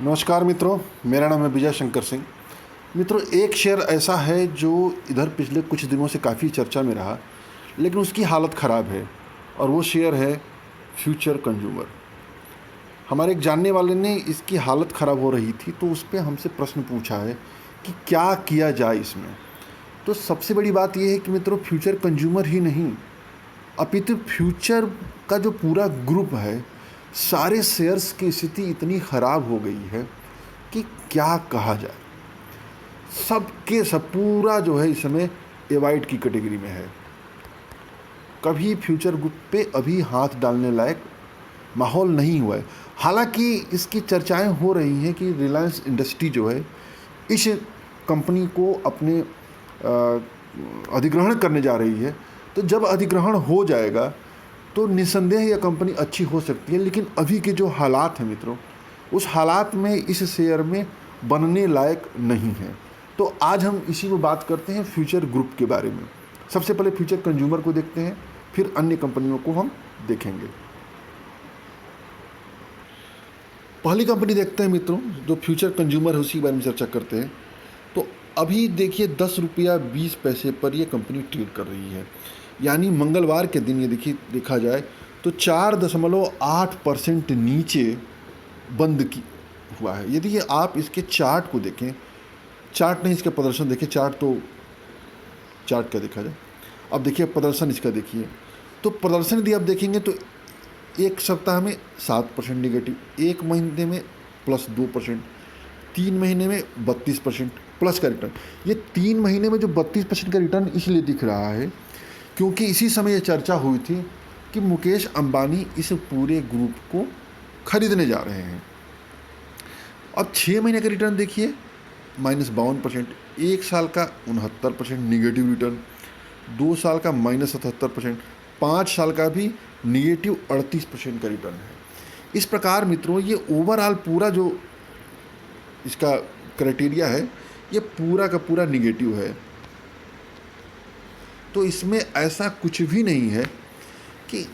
नमस्कार मित्रों, मेरा नाम है विजय शंकर सिंह। मित्रों, एक शेयर ऐसा है जो इधर पिछले कुछ दिनों से काफ़ी चर्चा में रहा, लेकिन उसकी हालत ख़राब है और वो शेयर है फ्यूचर कंज्यूमर। हमारे एक जानने वाले ने इसकी हालत ख़राब हो रही थी तो उस पे हमसे प्रश्न पूछा है कि क्या किया जाए इसमें। तो सबसे बड़ी बात यह है कि मित्रों, फ्यूचर कंज्यूमर ही नहीं अपितु फ्यूचर का जो पूरा ग्रुप है, सारे शेयर्स की स्थिति इतनी ख़राब हो गई है कि क्या कहा जाए। सब के सब पूरा जो है इस समय एवाइड की कैटेगरी में है। कभी फ्यूचर ग्रुप पे अभी हाथ डालने लायक माहौल नहीं हुआ है। हालांकि इसकी चर्चाएं हो रही हैं कि रिलायंस इंडस्ट्री जो है इस कंपनी को अपने अधिग्रहण करने जा रही है। तो जब अधिग्रहण हो जाएगा तो निस्संदेह यह कंपनी अच्छी हो सकती है, लेकिन अभी के जो हालात हैं मित्रों, उस हालात में इस शेयर में बनने लायक नहीं है। तो आज हम इसी में बात करते हैं फ्यूचर ग्रुप के बारे में। सबसे पहले फ्यूचर कंज्यूमर को देखते हैं, फिर अन्य कंपनियों को हम देखेंगे। पहली कंपनी देखते हैं मित्रों, जो फ्यूचर कंज्यूमर है उसी बारे में चर्चा करते हैं। तो अभी देखिए 10 रुपया 20 पैसे पर यह कंपनी ट्रेड कर रही है, यानी मंगलवार के दिन ये देखा जाए तो 4.8% नीचे बंद की हुआ है। यदि ये आप इसके चार्ट को देखें, चार्ट नहीं इसका प्रदर्शन देखें, चार्ट का देखा जाए, अब देखिए प्रदर्शन इसका देखिए, तो प्रदर्शन यदि आप देखेंगे तो एक सप्ताह में 7% निगेटिव, एक महीने में +2%, 3 महीने में 32% प्लस का रिटर्न। ये 3 महीने में जो 32% का रिटर्न इसलिए दिख रहा है क्योंकि इसी समय ये चर्चा हुई थी कि मुकेश अंबानी इस पूरे ग्रुप को खरीदने जा रहे हैं। अब 6 महीने का रिटर्न देखिए -52%, 1 साल का 69% निगेटिव रिटर्न, 2 साल का -77%, 5 साल का भी निगेटिव 38% का रिटर्न है। इस प्रकार मित्रों, ये ओवरऑल पूरा जो इसका क्राइटेरिया है ये पूरा का पूरा निगेटिव है। तो इसमें ऐसा कुछ भी नहीं है कि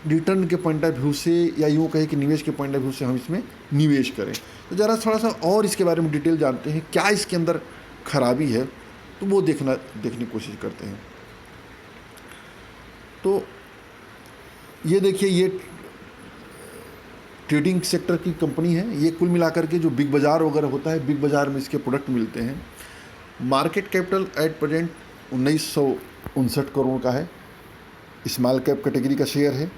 रिटर्न के पॉइंट ऑफ व्यू से या यूँ कहें कि निवेश के पॉइंट ऑफ व्यू से हम इसमें निवेश करें। तो ज़रा थोड़ा सा और इसके बारे में डिटेल जानते हैं, क्या इसके अंदर खराबी है, तो वो देखने की कोशिश करते हैं। तो ये देखिए, ये ट्रेडिंग सेक्टर की कंपनी है। ये कुल मिलाकर के जो बिग बाज़ार वगैरह होता है, बिग बाज़ार में इसके प्रोडक्ट मिलते हैं। Market capital at present 1959 crore का है, स्मॉल कैप कैटेगरी का शेयर है।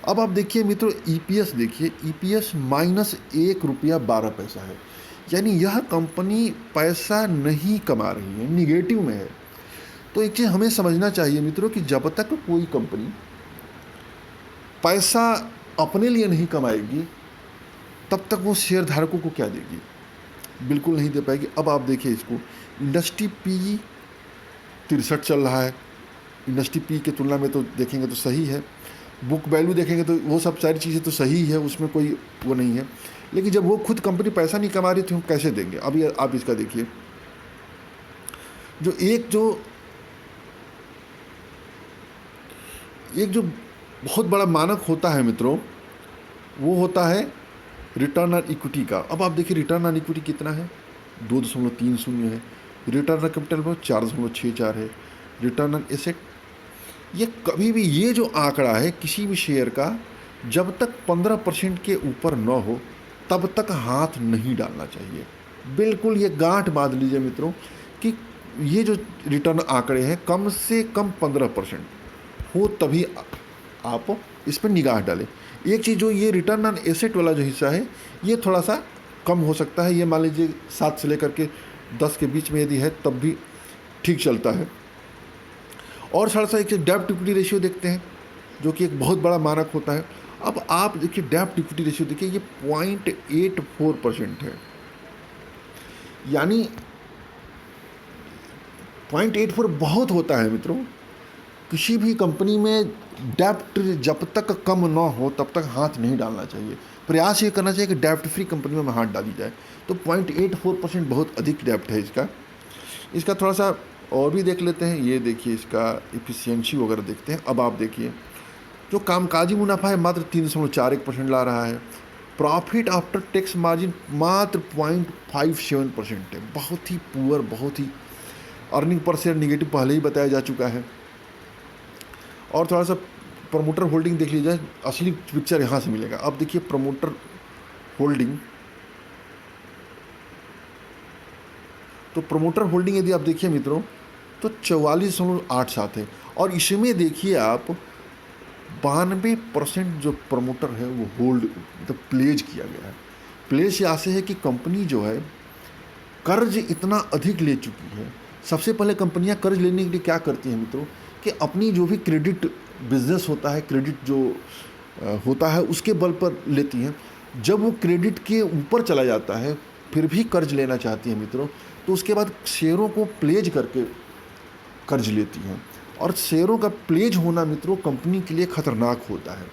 अब आप देखिए मित्रों, ईपीएस देखिए, ईपीएस -1 रुपया 12 पैसा है, यानी यह कंपनी पैसा नहीं कमा रही है, निगेटिव में है। तो एक चीज़ हमें समझना चाहिए मित्रों कि जब तक कोई कंपनी पैसा अपने लिए नहीं कमाएगी तब तक वो शेयर धारकों को क्या देगी, बिल्कुल नहीं दे पाएगी। अब आप देखिए इसको, इंडस्ट्री पी 63 चल रहा है, इंडस्ट्री पी की तुलना में तो देखेंगे तो सही है। बुक वैल्यू देखेंगे तो वो सब सारी चीज़ें तो सही है, उसमें कोई वो नहीं है। लेकिन जब वो खुद कंपनी पैसा नहीं कमा रही तो हम कैसे देंगे। अभी आप इसका देखिए, एक जो बहुत बड़ा मानक होता है मित्रों, वो होता है रिटर्न ऑन इक्विटी का। अब आप देखिए रिटर्न ऑन इक्विटी कितना है, 2.30 है। रिटर्न ऑन कैपिटल पर 4.64 है। रिटर्न ऑन एसेट, ये कभी भी ये जो आंकड़ा है किसी भी शेयर का, जब तक 15% के ऊपर न हो तब तक हाथ नहीं डालना चाहिए। बिल्कुल ये गांठ बांध लीजिए मित्रों कि ये जो रिटर्न आंकड़े हैं कम से कम 15% हो तभी आप इस पर निगाह डालें। एक चीज़, जो ये रिटर्न ऑन एसेट वाला जो हिस्सा है ये थोड़ा सा कम हो सकता है। ये मान लीजिए 7 से लेकर के 10 के बीच में यदि है तब भी ठीक चलता है। और थोड़ा सा एक डेब्ट इक्विटी रेशियो देखते हैं, जो कि एक बहुत बड़ा मानक होता है। अब आप देखिए डेब्ट इक्विटी रेशियो देखिए, ये 0.84% है, यानी 0.84 बहुत होता है मित्रों। किसी भी कंपनी में डेब्ट जब तक कम ना हो तब तक हाथ नहीं डालना चाहिए। प्रयास ये करना चाहिए कि डेब्ट फ्री कंपनी में हाथ डाली जाए। तो 0.84% बहुत अधिक डेब्ट है इसका थोड़ा सा और भी देख लेते हैं। ये देखिए इसका इफिशियंसी वगैरह देखते हैं। अब आप देखिए जो कामकाजी मुनाफा है मात्र 3.41% ला रहा है। प्रॉफिट आफ्टर टैक्स मार्जिन मात्र 0.57% है, बहुत ही पुअर, बहुत ही। अर्निंग पर शेयर निगेटिव पहले ही बताया जा चुका है। और थोड़ा सा प्रमोटर होल्डिंग देख लीजिए, असली पिक्चर यहाँ से मिलेगा। अब देखिए प्रमोटर होल्डिंग, तो प्रमोटर होल्डिंग यदि आप देखिए मित्रों तो 44.87 है, और इसमें देखिए आप 92% जो प्रमोटर है वो होल्ड मतलब प्लेज किया गया है। प्लेज यहाँ से है कि कंपनी जो है कर्ज इतना अधिक ले चुकी है। सबसे पहले कंपनियां कर्ज लेने के लिए क्या करती हैं मित्रों कि अपनी जो भी क्रेडिट बिजनेस होता है, क्रेडिट जो होता है उसके बल पर लेती हैं। जब वो क्रेडिट के ऊपर चला जाता है फिर भी कर्ज लेना चाहती हैं मित्रों, तो उसके बाद शेयरों को प्लेज करके कर्ज लेती हैं। और शेयरों का प्लेज होना मित्रों कंपनी के लिए खतरनाक होता है।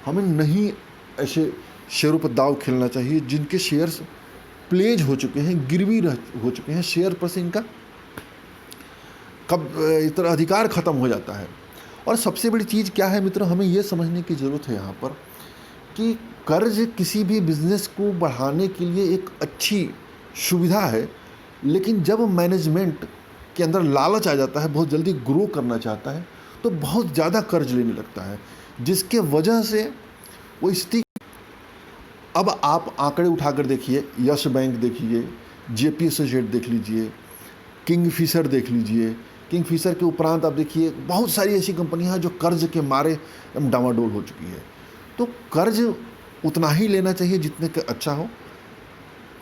हमें नहीं ऐसे शेयरों पर दाव खेलना चाहिए जिनके शेयर्स प्लेज हो चुके हैं, गिरवी हो चुके हैं, शेयर पर से इनका कब इतना अधिकार खत्म हो जाता है। और सबसे बड़ी चीज़ क्या है मित्रों, हमें ये समझने की ज़रूरत है यहाँ पर कि कर्ज किसी भी बिजनेस को बढ़ाने के लिए एक अच्छी सुविधा है, लेकिन जब मैनेजमेंट के अंदर लालच आ जाता है, बहुत जल्दी ग्रो करना चाहता है, तो बहुत ज़्यादा कर्ज लेने लगता है, जिसके वजह से वो स्थिति। अब आप आंकड़े उठाकर देखिए, यस बैंक देखिए, जेपी एसोसिएट देख लीजिए, किंगफिशर देख लीजिए। किंगफिशर के उपरांत आप देखिए बहुत सारी ऐसी कंपनियां हैं जो कर्ज के मारे डामाडोल हो चुकी है। तो कर्ज उतना ही लेना चाहिए जितने का अच्छा हो,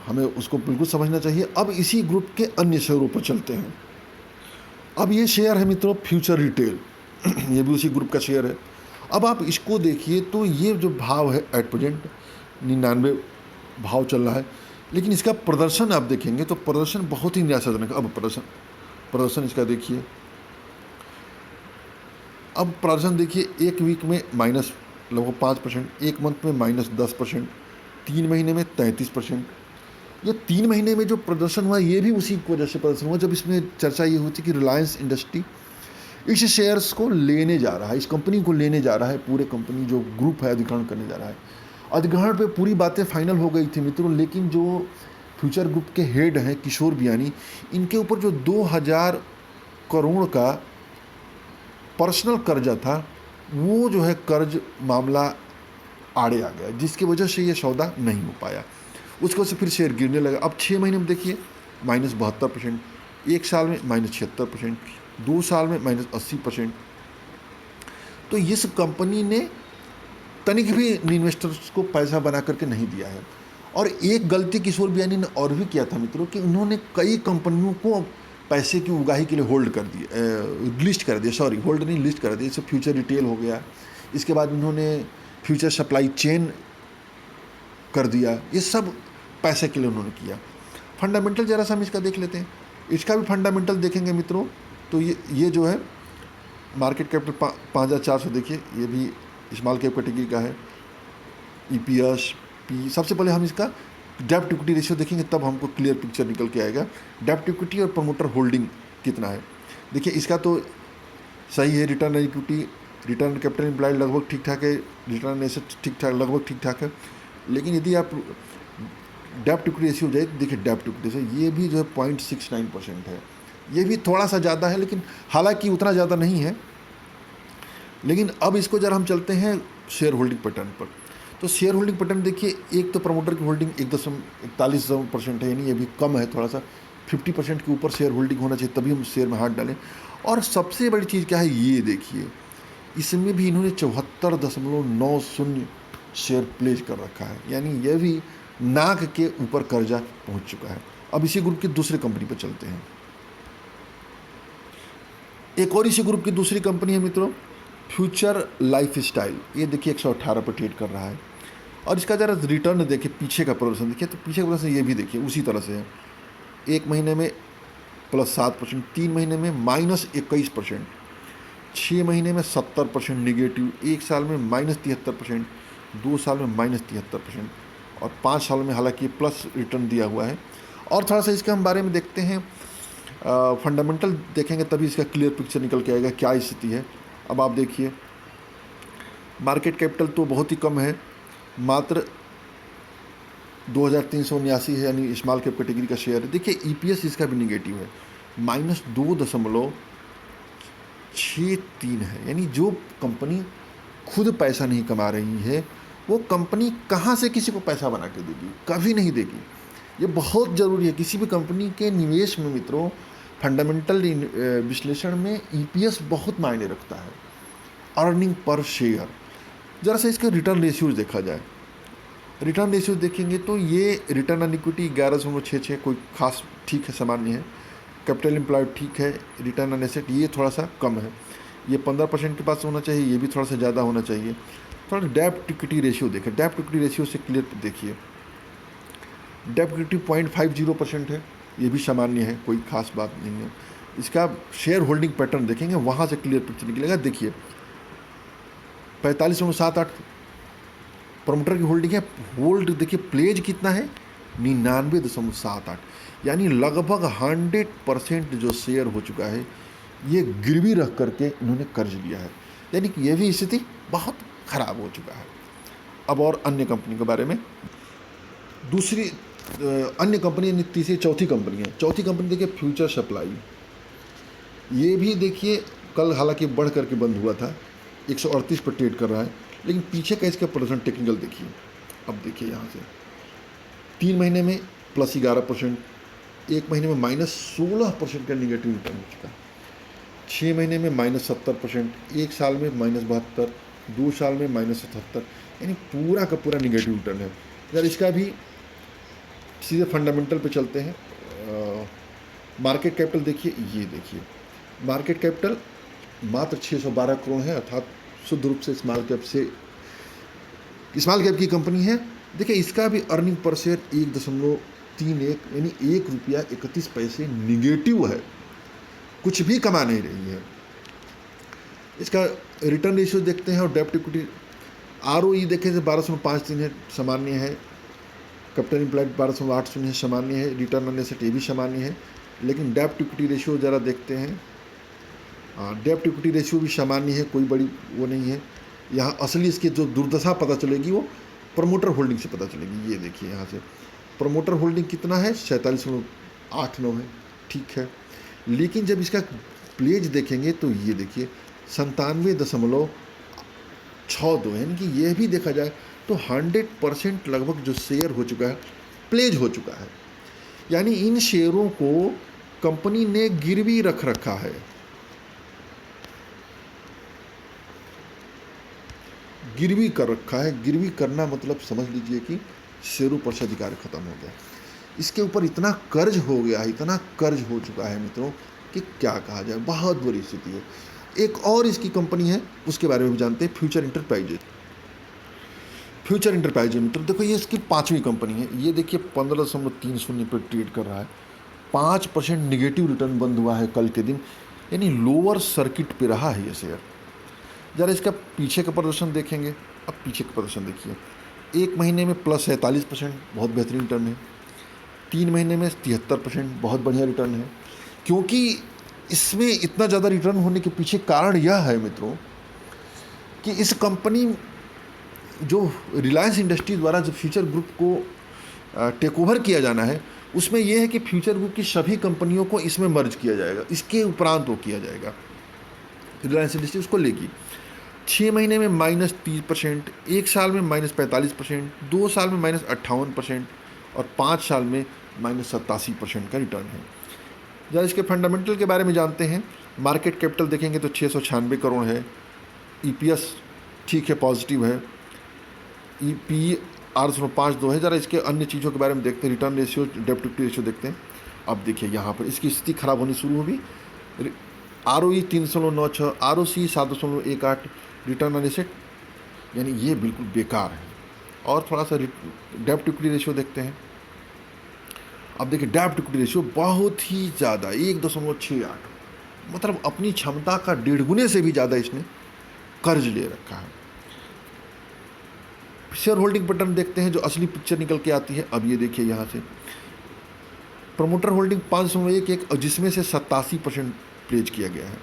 हमें उसको बिल्कुल समझना चाहिए। अब इसी ग्रुप के अन्य शेयरों पर चलते हैं। अब ये शेयर है मित्रों फ्यूचर रिटेल ये भी उसी ग्रुप का शेयर है। अब आप इसको देखिए तो ये जो भाव है एट प्रेजेंट 99 भाव चल रहा है, लेकिन इसका प्रदर्शन आप देखेंगे तो प्रदर्शन बहुत ही निराशाजनक है। अब प्रदर्शन इसका देखिए, अब प्रदर्शन देखिए, एक वीक में माइनस लगभग 5%, एक मंथ में -10%, 3 महीने में 33%। ये 3 महीने में जो प्रदर्शन हुआ ये भी उसी की वजह से प्रदर्शन हुआ जब इसमें चर्चा ये होती कि रिलायंस इंडस्ट्री इस शेयर्स को लेने जा रहा है, इस कंपनी को लेने जा रहा है, पूरे कंपनी जो ग्रुप है अधिग्रहण करने जा रहा है। अधिग्रहण पे पूरी बातें फाइनल हो गई थी मित्रों, लेकिन जो फ्यूचर ग्रुप के हेड हैं किशोर बियानी, इनके ऊपर जो 2000 करोड़ का पर्सनल कर्जा था वो जो है कर्ज मामला आड़े आ गया, जिसकी वजह से ये सौदा नहीं हो पाया। उसके वजह से फिर शेयर गिरने लगा। अब 6 महीने में देखिए -72%, एक साल में -76%, 2 साल में -80%। तो इस कंपनी ने तनिक भी इन्वेस्टर्स को पैसा बना करके नहीं दिया है। और एक गलती किशोर बियानी ने और भी किया था मित्रों कि उन्होंने कई कंपनियों को पैसे की उगाही के लिए होल्ड कर दिया, लिस्ट कर दिया, सॉरी होल्ड नहीं लिस्ट कर दिया। जैसे फ्यूचर रिटेल हो गया, इसके बाद उन्होंने फ्यूचर सप्लाई चेन कर दिया, ये सब पैसे के लिए उन्होंने किया। फंडामेंटल जरा सा हम इसका देख लेते हैं। इसका भी फंडामेंटल देखेंगे मित्रों तो ये जो है मार्केट कैपिटल 5400 देखिए, ये भी स्मॉल कैप कैटेगरी का है। ईपीएस पी, सबसे पहले हम इसका डेब्ट इक्विटी रेशियो देखेंगे तब हमको क्लियर पिक्चर निकल के आएगा। डेब्ट इक्विटी और प्रमोटर होल्डिंग कितना है देखिए, इसका तो सही है। Return equity, return capital employed लगभग ठीक ठाक है, रिटर्न एसेट ठीक ठाक लगभग ठीक ठाक है। लेकिन यदि आप डेब्ट इक्विटी रेशियो हो जाए तो देखिए डेब्ट इक्विटी रेशियो ये भी जो है 0.69% है, ये भी थोड़ा सा ज़्यादा है, लेकिन हालांकि उतना ज़्यादा नहीं है। लेकिन अब इसको जरा हम चलते हैं शेयर होल्डिंग पैटर्न पर। तो शेयर होल्डिंग पैटर्न देखिए, एक तो प्रमोटर की होल्डिंग 1.41% है, यानी ये भी कम है थोड़ा सा। 50% के ऊपर शेयर होल्डिंग होना चाहिए तभी हम शेयर में हाथ डालें। और सबसे बड़ी चीज़ क्या है ये देखिए, इसमें भी इन्होंने 74.90 शेयर प्लेज कर रखा है, यानी यह भी नाक के ऊपर कर्जा पहुंच चुका है। अब इसी ग्रुप की दूसरी कंपनी पर चलते हैं। एक और इसी ग्रुप की दूसरी कंपनी है मित्रों फ्यूचर लाइफ स्टाइल। ये देखिए 118 पर ट्रेड कर रहा है। और इसका ज़रा रिटर्न देखिए, पीछे का प्रदर्शन देखिए, तो पीछे का प्रदर्शन ये भी देखिए उसी तरह से है। एक महीने में +7%, 3 महीने में -21%, 6 महीने में 70% निगेटिव, एक साल में -73%, 2 साल में -73%, और 5 साल में हालांकि प्लस रिटर्न दिया हुआ है। और थोड़ा सा इसके हम बारे में देखते हैं, फंडामेंटल देखेंगे तभी इसका क्लियर पिक्चर निकल के आएगा क्या स्थिति है। अब आप देखिए मार्केट कैपिटल तो बहुत ही कम है, मात्र 2379 है, यानी स्मॉल कैप कैटेगरी का शेयर है। देखिए ईपीएस इसका भी निगेटिव है, -2.63 है। यानी जो कंपनी खुद पैसा नहीं कमा रही है, वो कंपनी कहाँ से किसी को पैसा बना के देगी? कभी नहीं देगी। ये बहुत ज़रूरी है किसी भी कंपनी के निवेश में मित्रों। फंडामेंटल विश्लेषण में ईपीएस बहुत मायने रखता है, अर्निंग पर शेयर। ज़रा सा इसके रिटर्न रेशियोज देखा जाए। रिटर्न रेशियोज देखेंगे तो ये रिटर्न ऑन इक्विटी 11.66 कोई खास ठीक है, सामान्य है। कैपिटल एम्प्लॉयड ठीक है। रिटर्न ऑन एसेट ये थोड़ा सा कम है, ये 15% के पास होना चाहिए, ये भी थोड़ा सा ज़्यादा होना चाहिए। थोड़ा डेब्ट इक्विटी रेशियो देखें, डेब्ट इक्विटी रेशियो से क्लियर देखिए। डेब्ट इक्विटी 0.50% है, ये भी सामान्य है, कोई खास बात नहीं है। इसका शेयर होल्डिंग पैटर्न देखेंगे, वहाँ से क्लियर पिक्चर निकलेगा। देखिए 45.78 प्रमोटर की होल्डिंग है। होल्ड देखिए प्लेज कितना है, 99.78, यानी लगभग 100% जो शेयर हो चुका है ये गिरवी रख करके इन्होंने कर्ज लिया है। यानी कि ये भी स्थिति बहुत ख़राब हो चुका है। अब और अन्य कंपनी के बारे में, दूसरी अन्य कंपनी यानी तीसरी चौथी कंपनी है। चौथी कंपनी देखिए फ्यूचर सप्लाई। ये भी देखिए कल हालांकि बढ़ करके बंद हुआ था, 138 पर ट्रेड कर रहा है, लेकिन पीछे का इसका प्रदर्शन टेक्निकल देखिए। अब देखिए यहाँ से 3 महीने में +11%, 1 महीने में -16% का निगेटिव रिटर्न हो चुका है, 6 महीने में -70%, 1 साल में -72, 2 साल में -77, यानी पूरा का पूरा निगेटिव रिटर्न है। यार इसका भी सीधे फंडामेंटल पे चलते हैं। मार्केट कैपिटल देखिए, ये देखिए मार्केट कैपिटल मात्र 612 करोड़ है, अर्थात शुद्ध रूप से स्मॉल कैप की कंपनी है। देखिए इसका भी अर्निंग पर शेयर 1.31 यानी ₹1.31 निगेटिव है, कुछ भी कमा नहीं रही है। इसका रिटर्न रेशियो देखते हैं और डेब्ट इक्विटी ROE देखें तो 12.53 है, सामान्य है। कैपिटल एम्प्लॉयड 12.80 है, सामान्य है। रिटर्न ऑन एसेट ये भी सामान्य है। लेकिन डेब्ट इक्विटी रेशियो ज़रा देखते हैं, डेब्ट इक्विटी रेशियो भी सामान्य है, कोई बड़ी वो नहीं है। यहाँ असली इसकी जो दुर्दशा पता चलेगी वो प्रमोटर होल्डिंग से पता चलेगी। ये देखिए यहाँ से प्रमोटर होल्डिंग कितना है, 47.89 है, ठीक है। लेकिन जब इसका प्लेज देखेंगे तो ये देखिए 97.62, यानी कि ये भी देखा जाए तो 100% लगभग जो शेयर हो चुका है प्लेज हो चुका है। यानी इन शेयरों को कंपनी ने गिरवी रख रखा है। गिरवी कर रखा है। गिरवी करना मतलब समझ लीजिए कि शेयरों पर से अधिकार खत्म हो गया। इसके ऊपर इतना कर्ज हो गया है, इतना कर्ज हो चुका है मित्रों कि क्या कहा जाए, बहुत बुरी स्थिति है। एक और इसकी कंपनी है, उसके बारे में भी जानते हैं, फ्यूचर इंटरप्राइजेज। फ्यूचर इंटरप्राइजेज मित्रों देखो ये इसकी 5वीं कंपनी है। ये देखिए 15.30 पर ट्रेड कर रहा है, 5% निगेटिव रिटर्न बंद हुआ है कल के दिन, यानी लोअर सर्किट पे रहा है ये शेयर। ज़रा इसका पीछे का प्रदर्शन देखेंगे। अब पीछे का प्रदर्शन देखिए, 1 महीने में +47%, बहुत बेहतरीन रिटर्न है। 3 महीने में 73%, बहुत बढ़िया रिटर्न है। क्योंकि इसमें इतना ज़्यादा रिटर्न होने के पीछे कारण यह है मित्रों कि इस कंपनी जो रिलायंस इंडस्ट्री द्वारा जो फ्यूचर ग्रुप को टेक ओवर किया जाना है, उसमें यह है कि फ्यूचर ग्रुप की सभी कंपनियों को इसमें मर्ज किया जाएगा, इसके उपरांत वो किया जाएगा। रिलायंस इंडस्ट्री उसको लेगी। 6 महीने में -30%, 1 साल में -45%, 2 साल में -58% और 5 साल में -87% का रिटर्न है। जब इसके फंडामेंटल के बारे में जानते हैं, मार्केट कैपिटल देखेंगे तो 696 करोड़ है। EPS ठीक है, पॉजिटिव है। EPE 8.52 है। ज़रा इसके अन्य चीज़ों के बारे में देखते हैं, रिटर्न रेशियो, डेब्ट इक्विटी रेशियो देखते हैं। अब देखिए यहाँ पर इसकी स्थिति खराब होनी शुरू होगी। ROE 3.96, ROC 7.18, return on asset यानी ये बिल्कुल बेकार है। और थोड़ा सा डेब्ट इक्विटी रेशियो देखते हैं। अब देखिए डेब्ट इक्विटी रेशियो बहुत ही ज़्यादा, 1.68, मतलब अपनी क्षमता का 1.5 गुने से भी ज़्यादा इसने कर्ज ले रखा है। शेयर होल्डिंग पैटर्न देखते हैं, जो असली पिक्चर निकल के आती है। अब ये देखिए यहाँ से प्रमोटर होल्डिंग 5.11 और जिसमें से 87% प्लेज किया गया है।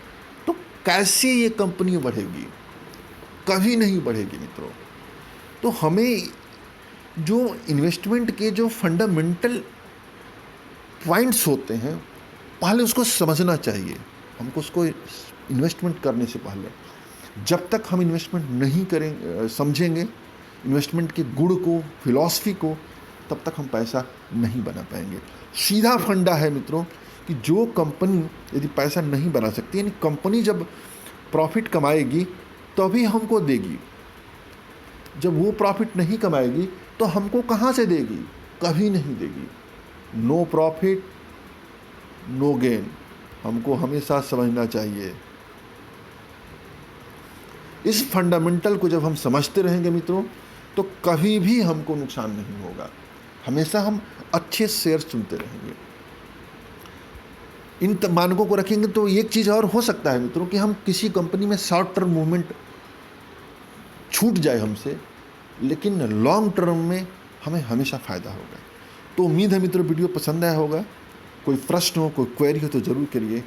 तो कैसे ये कंपनी बढ़ेगी? कभी नहीं बढ़ेगी मित्रों। तो हमें जो इन्वेस्टमेंट के जो फंडामेंटल पॉइंट्स होते हैं, पहले उसको समझना चाहिए हमको। उसको इन्वेस्टमेंट करने से पहले, जब तक हम इन्वेस्टमेंट नहीं करें समझेंगे इन्वेस्टमेंट के गुण को, फिलॉसफी को, तब तक हम पैसा नहीं बना पाएंगे। सीधा फंडा है मित्रों कि जो कंपनी यदि पैसा नहीं बना सकती, यानी कंपनी जब प्रॉफिट कमाएगी तभी हमको देगी, जब वो प्रॉफिट नहीं कमाएगी तो हमको कहाँ से देगी? कभी नहीं देगी। नो प्रॉफिट नो गेन, हमको हमेशा समझना चाहिए। इस फंडामेंटल को जब हम समझते रहेंगे मित्रों, तो कभी भी हमको नुकसान नहीं होगा, हमेशा हम अच्छे शेयर चुनते रहेंगे। इन मानकों को रखेंगे तो एक चीज़ और हो सकता है मित्रों कि हम किसी कंपनी में शॉर्ट टर्म मूवमेंट छूट जाए हमसे, लेकिन लॉन्ग टर्म में हमें हमेशा फ़ायदा होगा। तो उम्मीद है मित्रों वीडियो पसंद आया होगा। कोई प्रश्न हो, कोई क्वेरी हो तो ज़रूर करिए।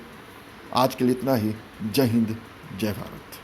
आज के लिए इतना ही। जय हिंद, जय भारत।